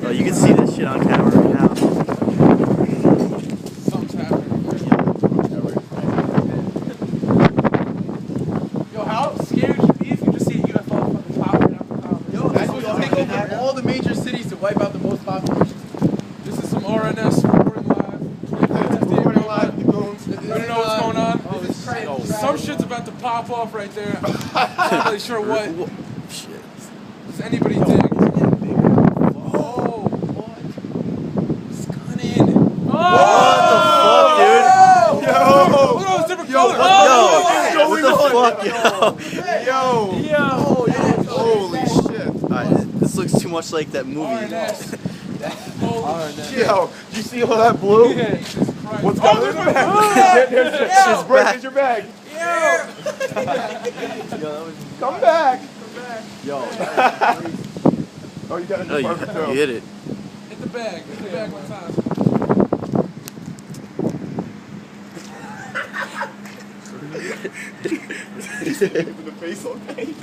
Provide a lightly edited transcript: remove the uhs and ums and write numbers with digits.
Oh, you can see this shit on camera right now. Something's happening. Yo, how scared would you be if you just see a UFO fucking pop right out the top? Yo, That's what take over all the major cities to wipe out the most population. This is some RNS reporting live. Reporting live, the goons. You don't know what's going on? Oh, this is crazy. Some shit's about to pop off right there. I'm not really sure what. Shit. Does anybody dig? Oh, what? Stunning. What the fuck, dude? Yo! Look at those different colors. Yo, what the fuck, yo? Holy shit. This looks too much like that movie. RNS. Holy shit. Yo, you see all that blue? Jesus Christ. What's going on? There's your bag. Come back. Yo. Oh, you got a Oh, new you barber too. hit it. Hit the bag. Hit the bag one time. The face okay?